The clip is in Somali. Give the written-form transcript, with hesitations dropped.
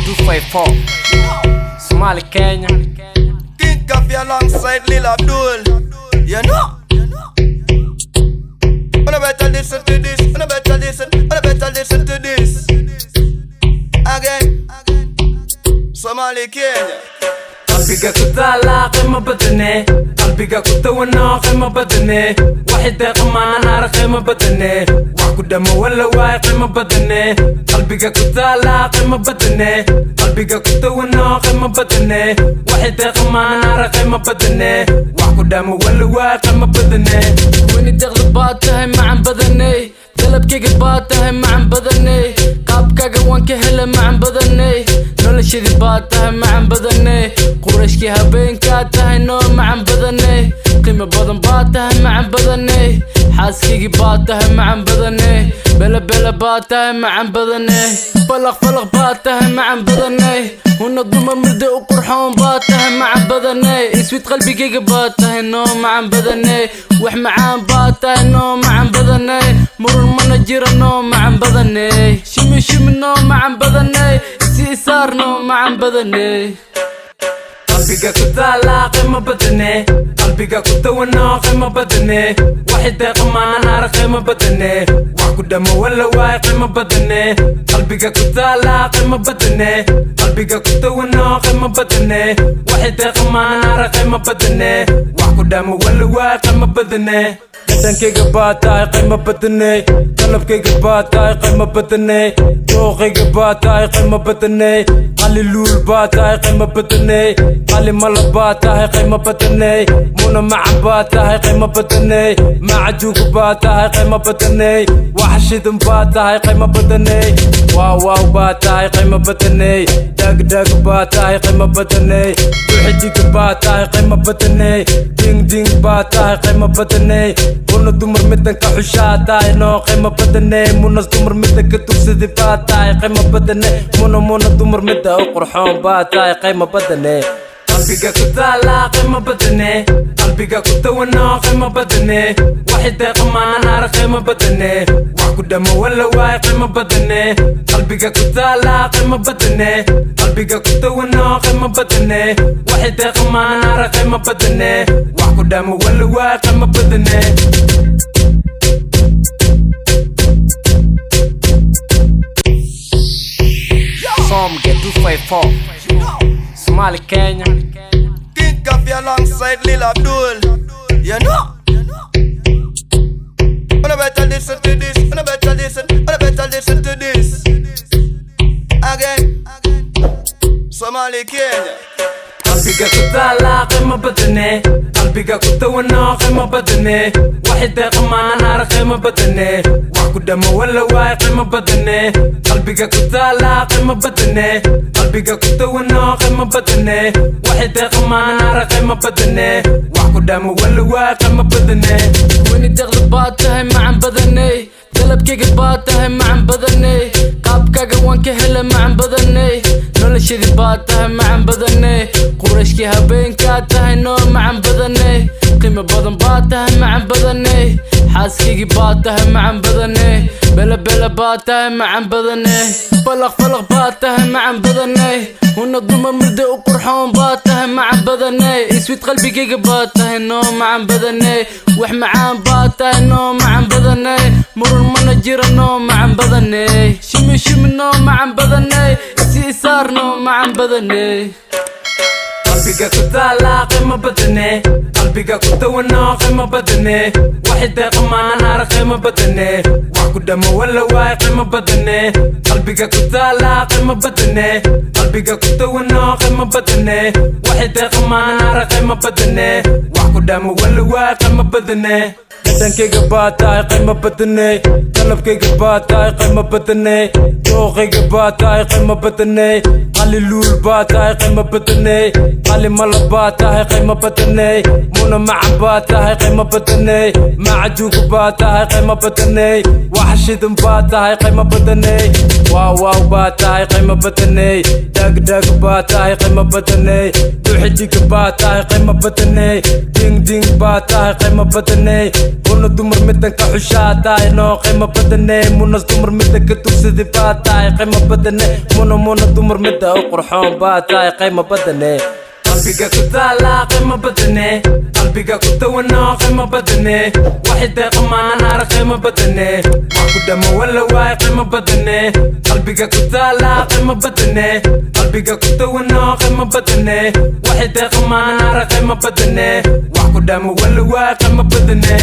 254 Somali Kenya King Coffee alongside Lil Abdul. You know? Wanna better listen to this. Wanna better listen to this. Again. Somali Kenya. قلبك كنت على قمة بدني قلبك كنت وانا قمة بدني واحد قمة نار قمة بدني وعكو دم ولا واي قمة بدني قلبك كنت على قمة بدني قلبك كنت وانا قمة بدني واحد قمة نار قمة بدني وعكو دم ولا واي قمة بدني ويني تغلباتها مع بدني قلبك قباتها مع بدني قابك قوانك هلا مع بدني noloshadii baad tahay macan badane qurashkii habeenkaa tahay noo macan badane qiimo badan baad tahay macan badane xaaskaygii baad tahay macan badane belabela baad tahay macan badane falaq baad tahay macan badane huna dumar murdo u qurxoon baad tahay macan badane iswid qalbigayga baad tahay noo macan badane wax macaan baad tahay noo macan badane murun mana jira noo macan badane shimi noo macan badane سارنو معن بدني قلبك كنت على قمة بدني قلبك كنت وانا قمة بدني واحد قمة نار قمة بدني وعكو دم ولا واي قمة بدني قلبك كنت على قمة بدني قلبك كنت وانا قمة بدني واحد قمة نار قمة بدني وعكو دم ولا واي قمة بدني dankayga baad tahay qiimo badane qalabkayga baad tahay qiimo badane dooqayga baad tahay qiimo badane qali luul baad tahay qiimo badane qali mala baad tahay qiimo badane muna macan baad tahay qiimo badane macajuuga baad tahay qiimo badane waxshidan baad tahay qiimo badane waaw baad tahay qiimo badane dhagdhag baad tahay qiimo badane duxijiga baad tahay qiimo badane ding baad tahay qiimo badane muna dumar midan ka xushaa tahay noo qiimo badane munas dumar mida ka tugsadi baad tahay qiimo badane muna dumar mida u qurxoon baad tahay qiimo badane qalbiga كنت على قمة بدني قلبك كنت وانا قمة بدني واحد قمة نار قمة بدني وعكو دم ولا واي قمة بدني قلبك كنت على قمة بدني قلبك كنت وانا قمة بدني واحد قمة نار قمة بدني وعكو دم ولا واي قمة بدني Som get 254 Somali Kenya King Coffee alongside Lil Abdul. You know? Wanna better listen to this. Wanna better listen to this. Again. Somali Kenya. قلبك كنت على قمة بدني قلبك كنت وانا قمة بدني واحد قمة نار قمة بدني وعكو دم ولا واي قمة بدني قلبك كنت على قمة بدني قلبك كنت وانا قمة بدني واحد قمة نار قمة بدني وعكو دم ولا واي قمة بدني ويني تغلباتها معن بدني قلبك قباتها معن بدني قابك قوانك هلا معن بدني noloshadii baad tahay macan badane qurashkii habeenkaa tahay noo macan badane qiimo badan baad tahay macan badane xaaskaygii baad tahay macan badane belabela baad tahay macan badane falaq baad tahay macan badane huna dumar murdo u qurxoon baad tahay macan badane iswid qalbigayga baad tahay noo macan badane wax macaan baad tahay noo macan badane murun mana jira noo macan badane shimi noo macan badane سارنو معن بدني قلبك كنت على قمة بدني قلبك كنت وانا قمة بدني واحد قمة نار قمة بدني وعكو دم ولا واي قمة بدني قلبك كنت على قمة بدني قلبك كنت وانا قمة بدني واحد قمة نار قمة بدني وعكو دم ولا واي قمة بدني dankayga baad tahay qiimo badane qalabkayga baad tahay qiimo badane dooqayga baad tahay qiimo badane qali luul baad tahay qiimo badane qali mala baad tahay qiimo badane muna macan baad tahay qiimo badane macajuuga baad tahay qiimo badane waxshidan baad tahay qiimo badane واو باتاي قيمة بدني دق باتاي قيمة بدني دوحديك باتاي قيمة بدني دين باتاي قيمة بدني ونو دمر مدن كحشاتاي نو قيمة بدني منو دمر مدن كتوسدي باتاي قيمة بدني منو دمر مدن قرحون باتاي قيمة بدني قلبك كتالا قيمة بدني قلبك كتونا قيمة بدني واحد قمان نار قيمة بدني واحد دم ولا واي قيمة بدني قلبك كتالا قيمة بدني قلبك كتونا قيمة بدني واحد قمان نار قيمة بدني واحد دم ولا واي قيمة بدني